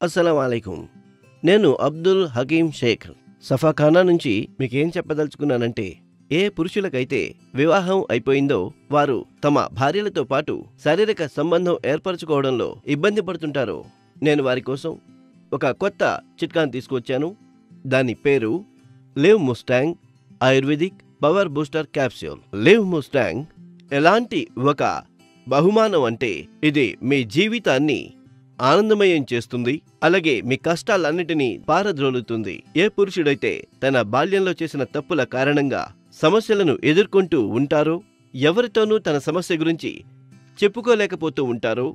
అస్సలాముఅలైకుం. నేను అబ్దుల్ హకీం షేక్ సఫాఖానా నుంచి మీకేం చెప్పదలుచుకున్నానంటే, ఏ పురుషులకైతే వివాహం అయిపోయిందో వారు తమ భార్యలతో పాటు శారీరక సంబంధం ఏర్పరచుకోవడంలో ఇబ్బంది పడుతుంటారో, నేను వారి కోసం ఒక కొత్త చిట్కాను తీసుకొచ్చాను. దాని పేరు live Mustang ayurvedic power booster capsule. Live Mustang ఎలాంటి ఒక బహుమానం అంటే, ఇది మీ జీవితాన్ని ఆనందమయం చేస్తుంది, అలాగే మీ కష్టాలన్నిటినీ పారద్రోలుతుంది. ఏ పురుషుడైతే తన బాల్యంలో చేసిన తప్పుల కారణంగా సమస్యలను ఎదుర్కొంటూ ఉంటారో, ఎవరితోనూ తన సమస్య గురించి చెప్పుకోలేకపోతూ ఉంటారో,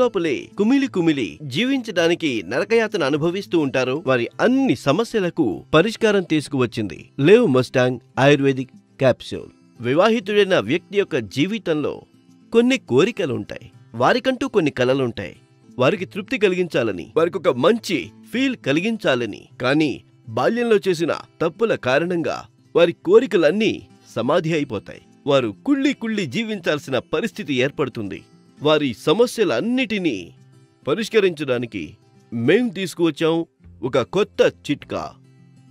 లోపలే కుమిలి జీవించడానికి నరకయాతన అనుభవిస్తూ ఉంటారో, వారి అన్ని సమస్యలకు పరిష్కారం తీసుకువచ్చింది లివ్ ముస్టాంగ్ ఆయుర్వేదిక్ క్యాప్సూల్. వివాహితుడైన వ్యక్తి యొక్క జీవితంలో కొన్ని కోరికలుంటాయి, వారికంటూ కొన్ని కలలుంటాయి. వారికి తృప్తి కలిగించాలని, వారికి ఒక మంచి ఫీల్ కలిగించాలని. కానీ బాల్యంలో చేసిన తప్పుల కారణంగా వారి కోరికలన్నీ సమాధి అయిపోతాయి. వారు కుళ్ళి జీవించాల్సిన పరిస్థితి ఏర్పడుతుంది. వారి సమస్యలన్నిటినీ పరిష్కరించడానికి మేం తీసుకువచ్చాం ఒక కొత్త చిట్కా,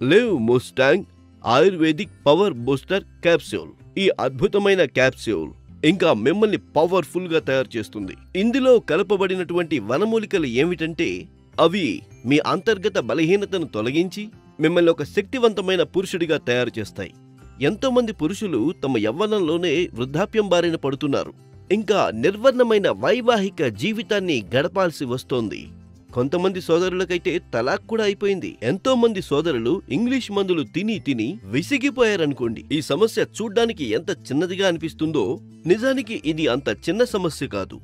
live Mustang ayurvedic power booster capsule. ఈ అద్భుతమైన క్యాప్సూల్ ఇంకా మిమ్మల్ని పవర్ఫుల్ గా తయారు చేస్తుంది. ఇందులో కలపబడినటువంటి వనమూలికలు ఏమిటంటే, అవి మీ అంతర్గత బలహీనతను తొలగించి మిమ్మల్ని ఒక శక్తివంతమైన పురుషుడిగా తయారు చేస్తాయి. ఎంతో మంది పురుషులు తమ యవ్వనంలోనే వృద్ధాప్యం బారిన పడుతున్నారు. ఇంకా నిర్వర్ణమైన వైవాహిక జీవితాన్ని గడపాల్సి వస్తోంది. కొంతమంది సోదరులకైతే తలాక్ కూడా అయిపోయింది. ఎంతో మంది సోదరులు ఇంగ్లీష్ మందులు తిని విసిగిపోయారనుకోండి. ఈ సమస్య చూడ్డానికి ఎంత చిన్నదిగా అనిపిస్తుందో, నిజానికి ఇది అంత చిన్న సమస్య కాదు.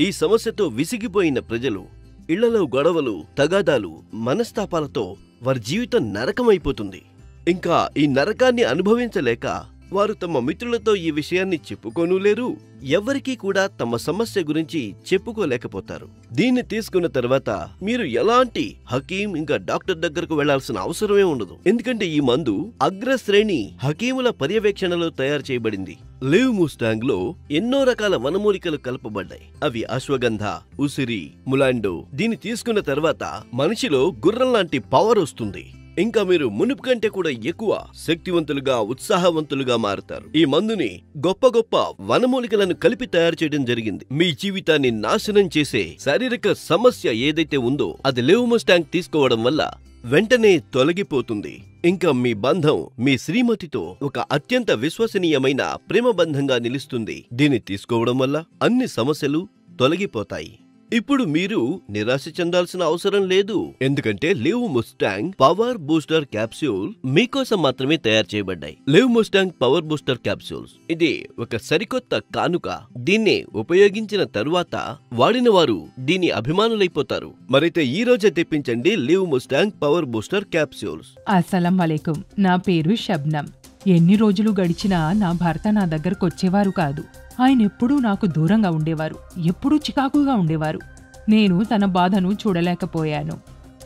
ఈ సమస్యతో విసిగిపోయిన ప్రజలు ఇళ్లలో గొడవలు, తగాదాలు, మనస్తాపాలతో వారి జీవితం నరకమైపోతుంది. ఇంకా ఈ నరకాన్ని అనుభవించలేక వారు తమ మిత్రులతో ఈ విషయాన్ని చెప్పుకోనూలేరు. ఎవరికీ కూడా తమ సమస్య గురించి చెప్పుకోలేకపోతారు. దీన్ని తీసుకున్న తర్వాత మీరు ఎలాంటి హకీం ఇంకా డాక్టర్ దగ్గరకు వెళ్లాల్సిన అవసరమే ఉండదు. ఎందుకంటే ఈ మందు అగ్రశ్రేణి హకీముల పర్యవేక్షణలో తయారు చేయబడింది. లివ్ ముస్టాంగ్ లో ఎన్నో రకాల వనమూలికలు కలపబడ్డాయి. అవి అశ్వగంధ, ఉసిరి, ములాండో. దీన్ని తీసుకున్న తర్వాత మనిషిలో గుర్రం లాంటి పవర్ వస్తుంది. ఇంకా మీరు మునుపు కంటే కూడా ఎక్కువ శక్తివంతులుగా, ఉత్సాహవంతులుగా మారుతారు. ఈ మందుని గొప్ప వనమూలికలను కలిపి తయారు చేయడం జరిగింది. మీ జీవితాన్ని నాశనం చేసే శారీరక సమస్య ఏదైతే ఉందో, అది లివ్ ముస్టాంగ్ తీసుకోవడం వల్ల వెంటనే తొలగిపోతుంది. ఇంకా మీ బంధం మీ శ్రీమతితో ఒక అత్యంత విశ్వసనీయమైన ప్రేమ బంధంగా నిలుస్తుంది. దీన్ని తీసుకోవడం వల్ల అన్ని సమస్యలు తొలగిపోతాయి. ఇప్పుడు మీరు నిరాశ చెందాల్సిన అవసరం లేదు. ఎందుకంటే live Mustang power booster capsule మీకోసం మాత్రమే తయారు చేయబడ్డాయి. Live Mustang power booster capsules ఇది ఒక సరికొత్త కానుక. దీన్ని ఉపయోగించిన తరువాత వాడిన వారు దీని అభిమానులైపోతారు. మరైతే ఈ రోజే తెప్పించండి Liv Mustang power booster capsules. అస్సలం అలైకుం. నా పేరు షబ్నం. ఎన్ని రోజులు గడిచినా నా భర్త నా దగ్గరకు వచ్చేవారు కాదు. ఆయన ఎప్పుడూ నాకు దూరంగా ఉండేవారు, ఎప్పుడూ చికాకుగా ఉండేవారు. నేను తన బాధను చూడలేకపోయాను.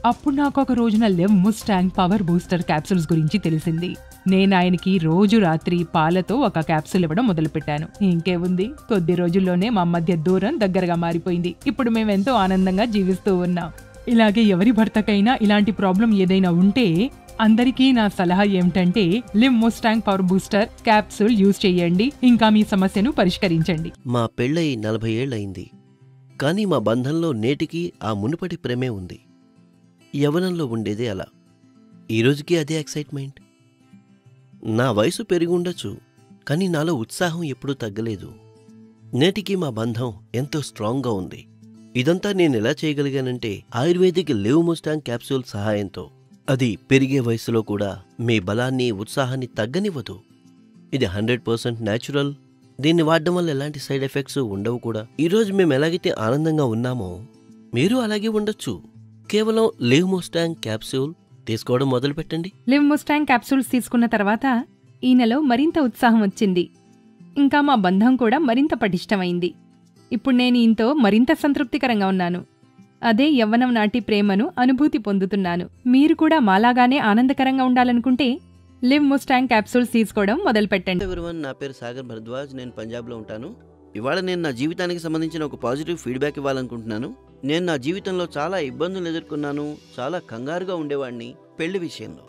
అప్పుడు నాకు ఒక రోజున live Mustang power booster capsules గురించి తెలిసింది. నేను ఆయనకి రోజు రాత్రి పాలతో ఒక క్యాప్సూల్ ఇవ్వడం మొదలుపెట్టాను. ఇంకేముంది, కొద్ది రోజుల్లోనే మా మధ్య దూరం దగ్గరగా మారిపోయింది. ఇప్పుడు మేమెంతో ఆనందంగా జీవిస్తూ ఉన్నాం. ఇలాగే ఎవరి భర్తకైనా ఇలాంటి ప్రాబ్లం ఏదైనా ఉంటే అందరికీ నా సలహా ఏమిటంటే, live Mustang power booster capsule use చేయండి. ఇంకా మీ సమస్యను పరిష్కరించండి. మా పెళ్ళై 40 ఏళ్లయింది. కానీ మా బంధంలో నేటికి ఆ మునుపటి ప్రేమే ఉంది. యవ్వనంలో ఉండేదే అలా. ఈరోజుకి అదే ఎక్సైట్మెంట్. నా వయసు పెరిగి ఉండొచ్చు, కానీ నాలో ఉత్సాహం ఎప్పుడూ తగ్గలేదు. నేటికి మా బంధం ఎంతో స్ట్రాంగ్గా ఉంది. ఇదంతా నేను ఎలా చేయగలిగానంటే, ఆయుర్వేదిక్ లివ్ ముస్టాంగ్ క్యాప్సూల్ సహాయంతో. అది పెరిగే వయసులో కూడా మీ బలాన్ని, ఉత్సాహాన్ని తగ్గనివ్వదు. ఇది 100% న్యాచురల్. దీన్ని వాడడం వల్ల ఎలాంటి సైడ్ ఎఫెక్ట్స్ ఉండవు కూడా. ఈరోజు మేము ఎలాగైతే ఆనందంగా ఉన్నామో మీరు అలాగే ఉండొచ్చు. కేవలం లివ్ ముస్టాంగ్ క్యాప్సూల్ తీసుకోవడం మొదలు పెట్టండి. లివ్ ముస్టాంగ్ క్యాప్సూల్స్ తీసుకున్న తర్వాత ఈ నెల మరింత ఉత్సాహం వచ్చింది. ఇంకా మా బంధం కూడా మరింత పటిష్టమైంది. ఇప్పుడు నేను ఈయనతో మరింత సంతృప్తికరంగా ఉన్నాను. అదే యవ్వనం నాటి ప్రేమను అనుభూతి పొందుతున్నాను. మీరు కూడా మాలాగానే ఆనందకరంగా ఉండాలనుకుంటే లివ్ ముస్టాంగ్ క్యాప్సూల్స్ తీసుకోవడం మొదలుపెట్టండి. నా పేరు సాగర్ భరద్వాజ్. నేను పంజాబ్లో ఉంటాను. ఇవాళ నేను నా జీవితానికి సంబంధించిన ఒక పాజిటివ్ ఫీడ్బ్యాక్ ఇవ్వాలనుకుంటున్నాను. నేను నా జీవితంలో చాలా ఇబ్బందులు ఎదుర్కొన్నాను. చాలా కంగారుగా ఉండేవాడిని పెళ్లి విషయంలో.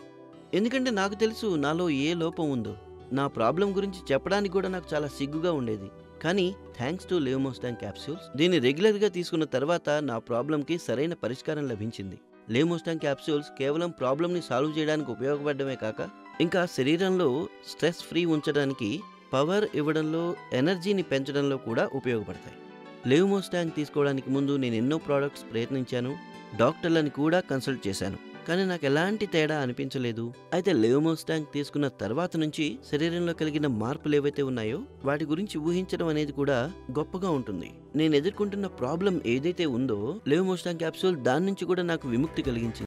ఎందుకంటే నాకు తెలుసు నాలో ఏ లోపం ఉందో. నా ప్రాబ్లం గురించి చెప్పడానికి కూడా నాకు చాలా సిగ్గుగా ఉండేది. కానీ థ్యాంక్స్ టు లెవమోస్టాంగ్ క్యాప్సూల్స్ దీన్ని రెగ్యులర్గా తీసుకున్న తర్వాత నా ప్రాబ్లంకి సరైన పరిష్కారం లభించింది. లెవమోస్టాంగ్ క్యాప్సూల్స్ కేవలం ప్రాబ్లంని సాల్వ్ చేయడానికి ఉపయోగపడమే కాక ఇంకా శరీరంలో స్ట్రెస్ ఫ్రీ ఉంచడానికి, పవర్ ఇవ్వడంలో, ఎనర్జీని పెంచడంలో కూడా ఉపయోగపడతాయి. లెవమోస్టాంగ్ తీసుకోవడానికి ముందు నేను ఎన్నో ప్రోడక్ట్స్ ప్రయత్నించాను, డాక్టర్లను కూడా కన్సల్ట్ చేశాను. కానీ నాకు ఎలాంటి తేడా అనిపించలేదు. అయితే లెవమోస్టాంగ్ తీసుకున్న తర్వాత నుంచి శరీరంలో కలిగిన మార్పులు ఏవైతే ఉన్నాయో వాటి గురించి ఊహించడం అనేది కూడా గొప్పగా ఉంటుంది. నేను ఎదుర్కొంటున్న ప్రాబ్లం ఏదైతే ఉందో లెవమోస్టాంగ్ క్యాప్సూల్ దాని నుంచి కూడా నాకు విముక్తి కలిగించింది.